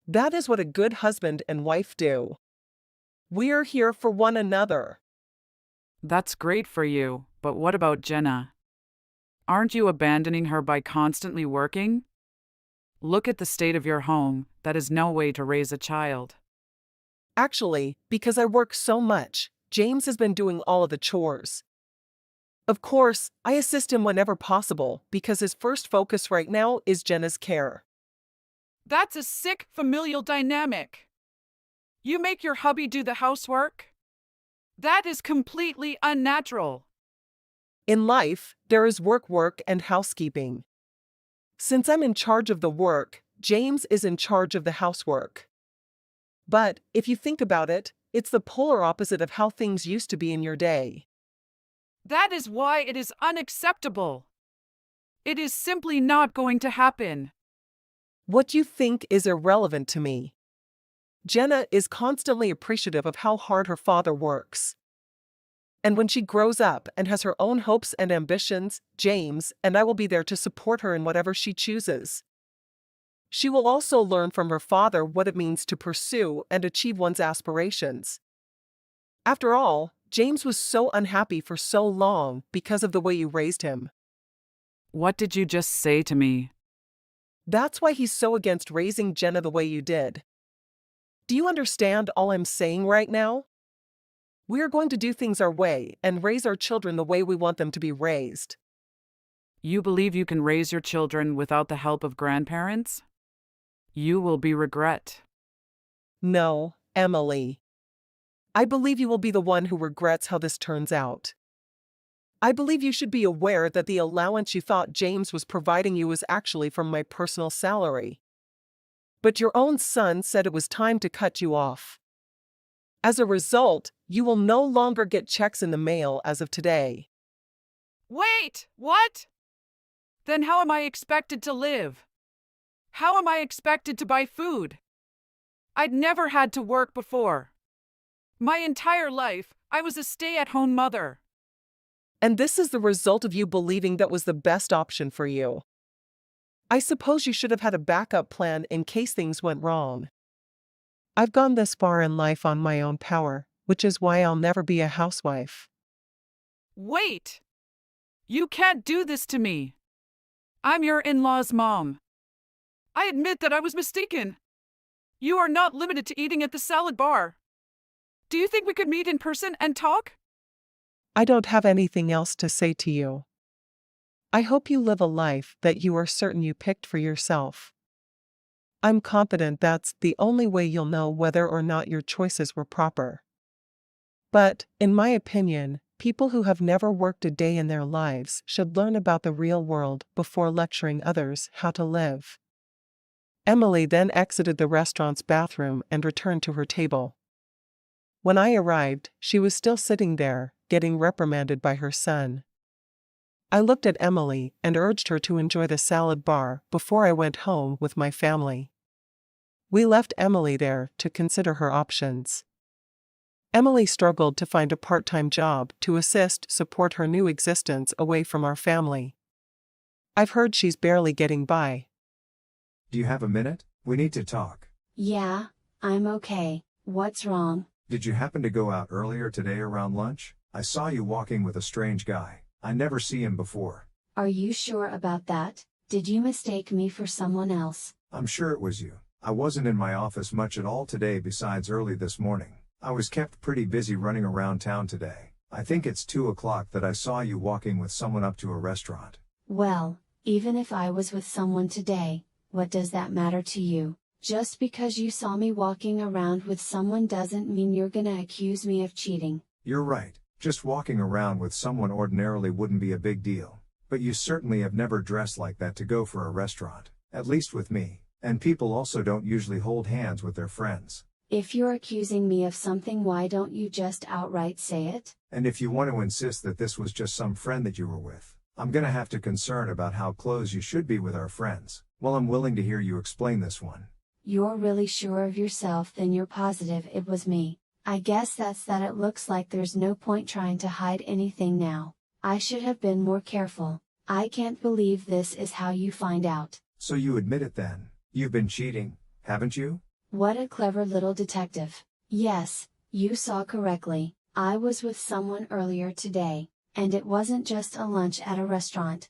That is what a good husband and wife do. We're here for one another. That's great for you, but what about Jenna? Aren't you abandoning her by constantly working? Look at the state of your home. That is no way to raise a child. Actually, because I work so much, James has been doing all of the chores. Of course, I assist him whenever possible because his first focus right now is Jenna's care. That's a sick familial dynamic. You make your hubby do the housework? That is completely unnatural. In life, there is work, and housekeeping. Since I'm in charge of the work, James is in charge of the housework. But, if you think about it, it's the polar opposite of how things used to be in your day. That is why it is unacceptable. It is simply not going to happen. What you think is irrelevant to me. Jenna is constantly appreciative of how hard her father works. And when she grows up and has her own hopes and ambitions, James and I will be there to support her in whatever she chooses. She will also learn from her father what it means to pursue and achieve one's aspirations. After all, James was so unhappy for so long because of the way you raised him. What did you just say to me? That's why he's so against raising Jenna the way you did. Do you understand all I'm saying right now? We are going to do things our way and raise our children the way we want them to be raised. You believe you can raise your children without the help of grandparents? You will be regret. No, Emily. I believe you will be the one who regrets how this turns out. I believe you should be aware that the allowance you thought James was providing you was actually from my personal salary. But your own son said it was time to cut you off. As a result, you will no longer get checks in the mail as of today. Wait, what? Then how am I expected to live? How am I expected to buy food? I'd never had to work before. My entire life, I was a stay-at-home mother. And this is the result of you believing that was the best option for you. I suppose you should have had a backup plan in case things went wrong. I've gone this far in life on my own power, which is why I'll never be a housewife. Wait! You can't do this to me. I'm your in-law's mom. I admit that I was mistaken. You are not limited to eating at the salad bar. Do you think we could meet in person and talk? I don't have anything else to say to you. I hope you live a life that you are certain you picked for yourself. I'm confident that's the only way you'll know whether or not your choices were proper. But, in my opinion, people who have never worked a day in their lives should learn about the real world before lecturing others how to live. Emily then exited the restaurant's bathroom and returned to her table. When I arrived, she was still sitting there, getting reprimanded by her son. I looked at Emily and urged her to enjoy the salad bar before I went home with my family. We left Emily there to consider her options. Emily struggled to find a part-time job to support her new existence away from our family. I've heard she's barely getting by. Do you have a minute? We need to talk. Yeah, I'm okay. What's wrong? Did you happen to go out earlier today around lunch? I saw you walking with a strange guy. I never see him before. Are you sure about that? Did you mistake me for someone else? I'm sure it was you. I wasn't in my office much at all today besides early this morning. I was kept pretty busy running around town today. I think it's 2 o'clock that I saw you walking with someone up to a restaurant. Well, even if I was with someone today, what does that matter to you? Just because you saw me walking around with someone doesn't mean you're gonna accuse me of cheating. You're right, just walking around with someone ordinarily wouldn't be a big deal. But you certainly have never dressed like that to go for a restaurant, at least with me, and people also don't usually hold hands with their friends. If you're accusing me of something, why don't you just outright say it? And if you want to insist that this was just some friend that you were with, I'm gonna have to concern about how close you should be with our friends. Well, I'm willing to hear you explain this one. You're really sure of yourself, then you're positive it was me. I guess that's that. It looks like there's no point trying to hide anything now. I should have been more careful. I can't believe this is how you find out. So you admit it then? You've been cheating, haven't you? What a clever little detective. Yes, you saw correctly. I was with someone earlier today, and it wasn't just a lunch at a restaurant.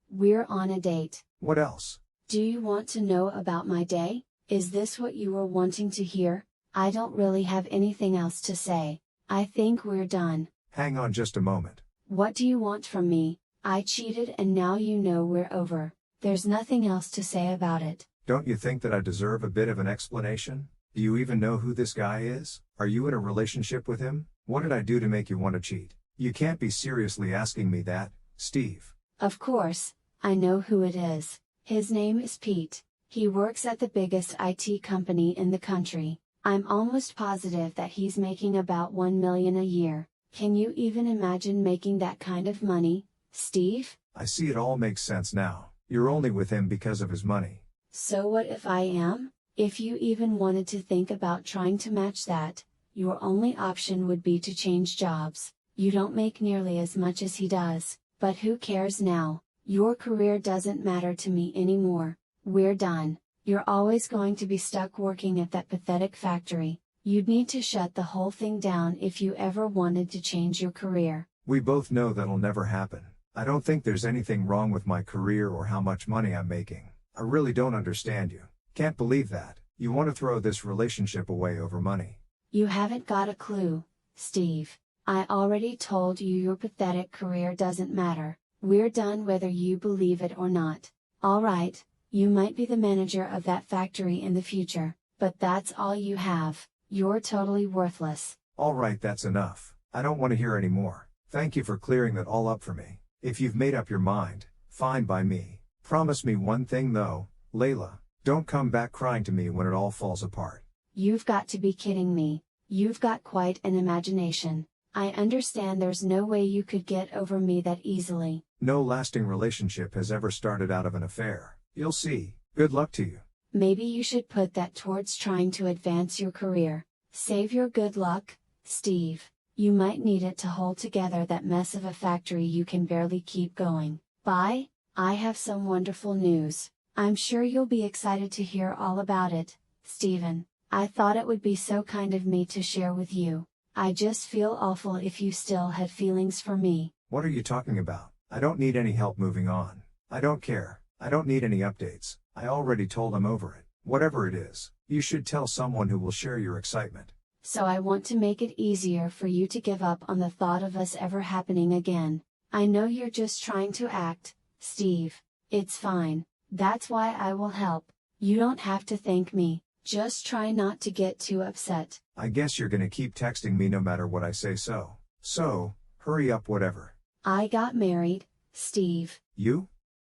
We're on a date. What else? Do you want to know about my day? Is this what you were wanting to hear? I don't really have anything else to say. I think we're done. Hang on just a moment. What do you want from me? I cheated and now you know we're over. There's nothing else to say about it. Don't you think that I deserve a bit of an explanation? Do you even know who this guy is? Are you in a relationship with him? What did I do to make you want to cheat? You can't be seriously asking me that, Steve. Of course, I know who it is. His name is Pete. He works at the biggest IT company in the country. I'm almost positive that he's making about $1 million a year. Can you even imagine making that kind of money, Steve? I see it all makes sense now. You're only with him because of his money. So what if I am? If you even wanted to think about trying to match that, your only option would be to change jobs. You don't make nearly as much as he does, but who cares now? Your career doesn't matter to me anymore. We're done. You're always going to be stuck working at that pathetic factory. You'd need to shut the whole thing down if you ever wanted to change your career. We both know that'll never happen. I don't think there's anything wrong with my career or how much money I'm making. I really don't understand you. Can't believe that. You want to throw this relationship away over money. You haven't got a clue, Steve. I already told you your pathetic career doesn't matter. We're done whether you believe it or not. Alright, you might be the manager of that factory in the future, but that's all you have. You're totally worthless. Alright, that's enough. I don't want to hear any more. Thank you for clearing that all up for me. If you've made up your mind, fine by me. Promise me one thing though, Layla, don't come back crying to me when it all falls apart. You've got to be kidding me. You've got quite an imagination. I understand there's no way you could get over me that easily. No lasting relationship has ever started out of an affair. You'll see. Good luck to you. Maybe you should put that towards trying to advance your career. Save your good luck, Steve. You might need it to hold together that mess of a factory you can barely keep going. Bye. I have some wonderful news. I'm sure you'll be excited to hear all about it, Stephen. I thought it would be so kind of me to share with you. I just feel awful if you still had feelings for me. What are you talking about? I don't need any help moving on. I don't care. I don't need any updates. I already told him over it. Whatever it is, you should tell someone who will share your excitement. So I want to make it easier for you to give up on the thought of us ever happening again. I know you're just trying to act, Steve. It's fine. That's why I will help. You don't have to thank me. Just try not to get too upset. I guess you're gonna keep texting me no matter what I say so. So, hurry up whatever. I got married, Steve. You?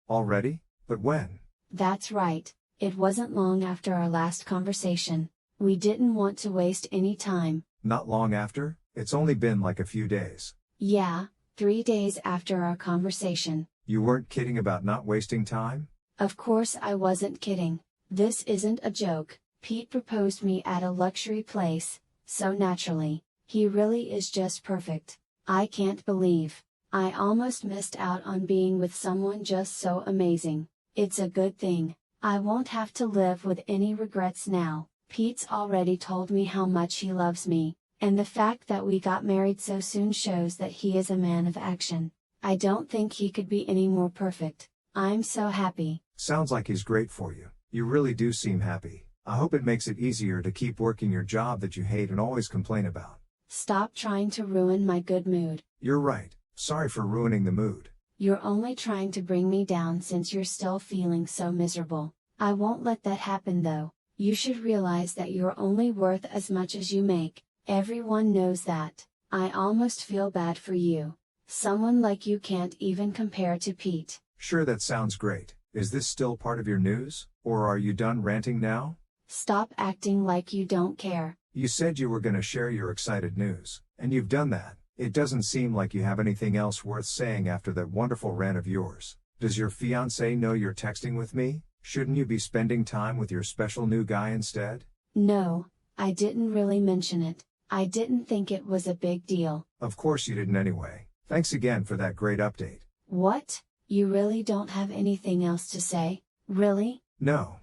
Already? But when? That's right. It wasn't long after our last conversation. We didn't want to waste any time. Not long after? It's only been like a few days. Yeah, 3 days after our conversation. You weren't kidding about not wasting time? Of course I wasn't kidding. This isn't a joke. Pete proposed me at a luxury place, so naturally. He really is just perfect. I can't believe I almost missed out on being with someone just so amazing. It's a good thing. I won't have to live with any regrets now. Pete's already told me how much he loves me, and the fact that we got married so soon shows that he is a man of action. I don't think he could be any more perfect. I'm so happy. Sounds like he's great for you. You really do seem happy. I hope it makes it easier to keep working your job that you hate and always complain about. Stop trying to ruin my good mood. You're right, sorry for ruining the mood. You're only trying to bring me down since you're still feeling so miserable. I won't let that happen though. You should realize that you're only worth as much as you make. Everyone knows that. I almost feel bad for you. Someone like you can't even compare to Pete. Sure, that sounds great. Is this still part of your news, or are you done ranting now? Stop acting like you don't care. You said you were going to share your excited news, and you've done that. It doesn't seem like you have anything else worth saying after that wonderful rant of yours. Does your fiancé know you're texting with me? Shouldn't you be spending time with your special new guy instead? No, I didn't really mention it. I didn't think it was a big deal. Of course you didn't anyway. Thanks again for that great update. What? You really don't have anything else to say? Really? No.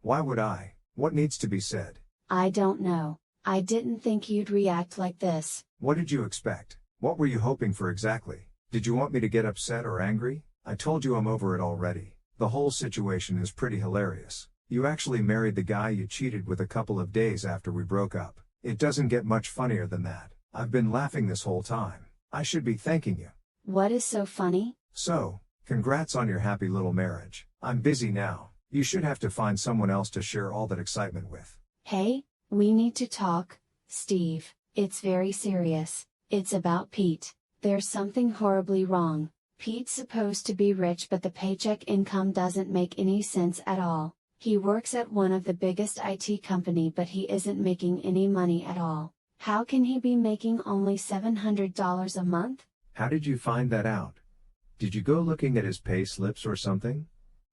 Why would I? What needs to be said? I don't know. I didn't think you'd react like this. What did you expect? What were you hoping for exactly? Did you want me to get upset or angry? I told you I'm over it already. The whole situation is pretty hilarious. You actually married the guy you cheated with a couple of days after we broke up. It doesn't get much funnier than that. I've been laughing this whole time. I should be thanking you. What is so funny? So, congrats on your happy little marriage. I'm busy now. You should have to find someone else to share all that excitement with. Hey, we need to talk, Steve. It's very serious. It's about Pete. There's something horribly wrong. Pete's supposed to be rich, but the paycheck income doesn't make any sense at all. He works at one of the biggest IT company, but he isn't making any money at all. How can he be making only $700 a month? How did you find that out? Did you go looking at his pay slips or something?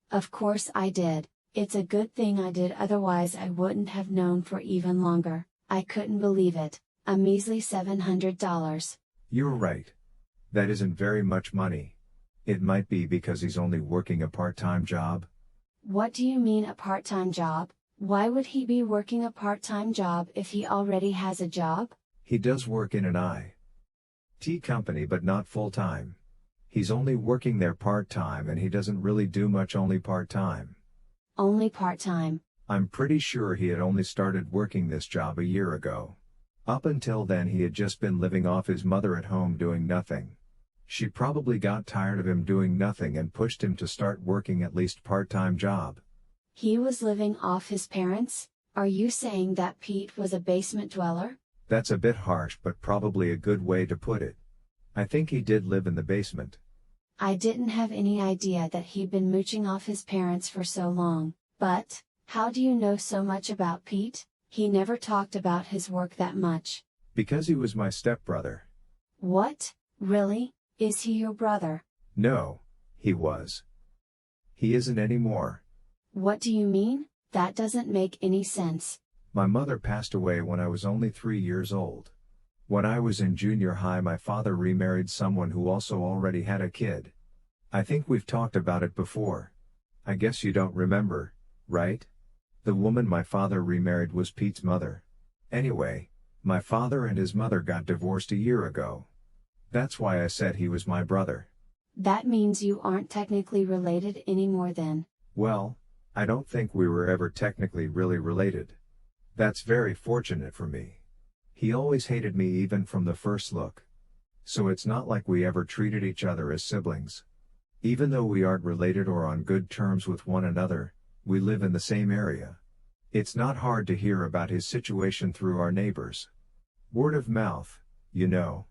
Of course I did. It's a good thing I did, otherwise I wouldn't have known for even longer. I couldn't believe it. A measly $700. You're right. That isn't very much money. It might be because he's only working a part-time job. What do you mean a part-time job? Why would he be working a part-time job if he already has a job? He does work in an IT company, but not full-time. He's only working there part-time, and he doesn't really do much, only part-time. Only part-time. I'm pretty sure he had only started working this job a year ago. Up until then he had just been living off his mother at home doing nothing. She probably got tired of him doing nothing and pushed him to start working at least part-time job. He was living off his parents? Are you saying that Pete was a basement dweller? That's a bit harsh, but probably a good way to put it. I think he did live in the basement. I didn't have any idea that he'd been mooching off his parents for so long. But, how do you know so much about Pete? He never talked about his work that much. Because he was my stepbrother. What? Really? Is he your brother? No, he was. He isn't anymore. What do you mean? That doesn't make any sense. My mother passed away when I was only 3 years old. When I was in junior high, my father remarried someone who also already had a kid. I think we've talked about it before. I guess you don't remember, right? The woman my father remarried was Pete's mother. Anyway, my father and his mother got divorced a year ago. That's why I said he was my brother. That means you aren't technically related anymore then. Well, I don't think we were ever technically really related. That's very fortunate for me. He always hated me even from the first look. So it's not like we ever treated each other as siblings. Even though we aren't related or on good terms with one another, we live in the same area. It's not hard to hear about his situation through our neighbors. Word of mouth, you know.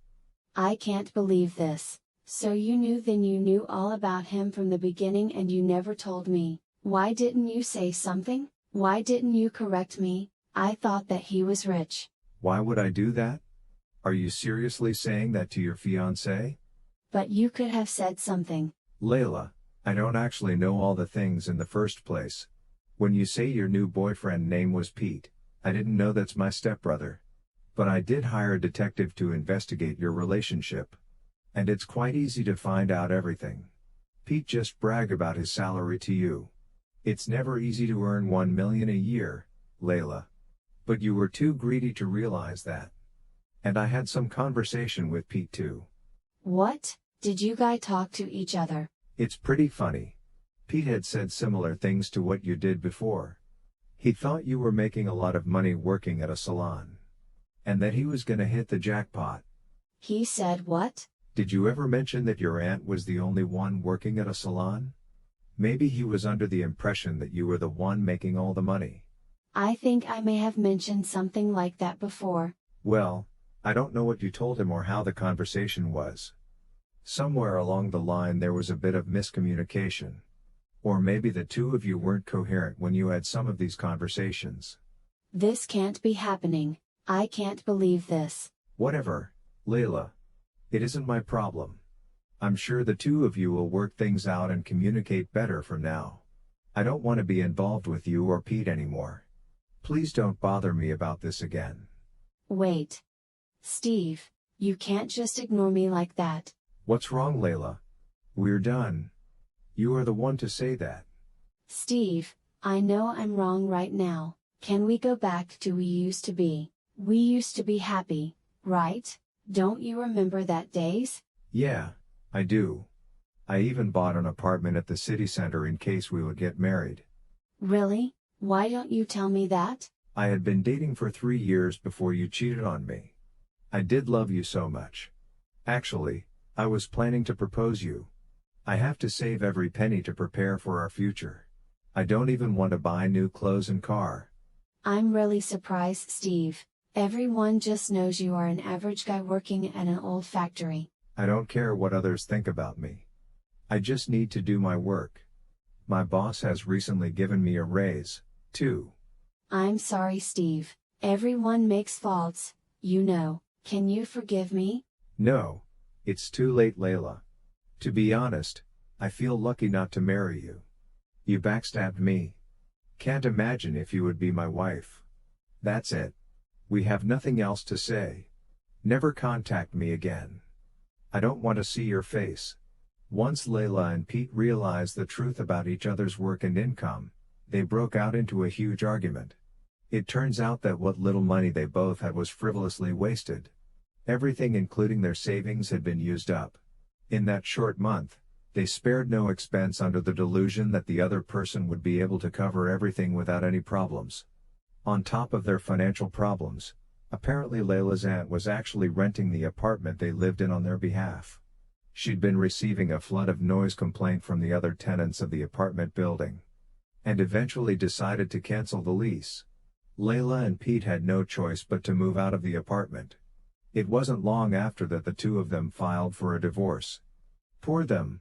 I can't believe this. So you knew all about him from the beginning and you never told me. Why didn't you say something? Why didn't you correct me? I thought that he was rich. Why would I do that? Are you seriously saying that to your fiancé? But you could have said something. Layla, I don't actually know all the things in the first place. When you say your new boyfriend name was Pete, I didn't know that's my stepbrother. But I did hire a detective to investigate your relationship. And it's quite easy to find out everything. Pete just bragged about his salary to you. It's never easy to earn $1 million a year, Layla. But you were too greedy to realize that. And I had some conversation with Pete too. What? Did you guys talk to each other? It's pretty funny. Pete had said similar things to what you did before. He thought you were making a lot of money working at a salon. And that he was gonna hit the jackpot. He said what? Did you ever mention that your aunt was the only one working at a salon? Maybe he was under the impression that you were the one making all the money. I think I may have mentioned something like that before. Well, I don't know what you told him or how the conversation was. Somewhere along the line there was a bit of miscommunication. Or maybe the two of you weren't coherent when you had some of these conversations. This can't be happening. I can't believe this. Whatever, Layla. It isn't my problem. I'm sure the two of you will work things out and communicate better from now. I don't want to be involved with you or Pete anymore. Please don't bother me about this again. Wait. Steve, you can't just ignore me like that. What's wrong, Layla? We're done. You are the one to say that. Steve, I know I'm wrong right now. Can we go back to we used to be? We used to be happy, right? Don't you remember that days? Yeah, I do. I even bought an apartment at the city center in case we would get married. Really? Why don't you tell me that? I had been dating for 3 years before you cheated on me. I did love you so much. Actually, I was planning to propose you. I have to save every penny to prepare for our future. I don't even want to buy new clothes and car. I'm really surprised, Steve. Everyone just knows you are an average guy working at an old factory. I don't care what others think about me. I just need to do my work. My boss has recently given me a raise, too. I'm sorry, Steve. Everyone makes faults, you know. Can you forgive me? No. It's too late, Layla. To be honest, I feel lucky not to marry you. You backstabbed me. Can't imagine if you would be my wife. That's it. We have nothing else to say. Never contact me again. I don't want to see your face. Once Layla and Pete realized the truth about each other's work and income, they broke out into a huge argument. It turns out that what little money they both had was frivolously wasted. Everything including their savings had been used up. In that short month, they spared no expense under the delusion that the other person would be able to cover everything without any problems. On top of their financial problems, apparently Layla's aunt was actually renting the apartment they lived in on their behalf. She'd been receiving a flood of noise complaint from the other tenants of the apartment building, and eventually decided to cancel the lease. Layla and Pete had no choice but to move out of the apartment. It wasn't long after that the two of them filed for a divorce. Poor them,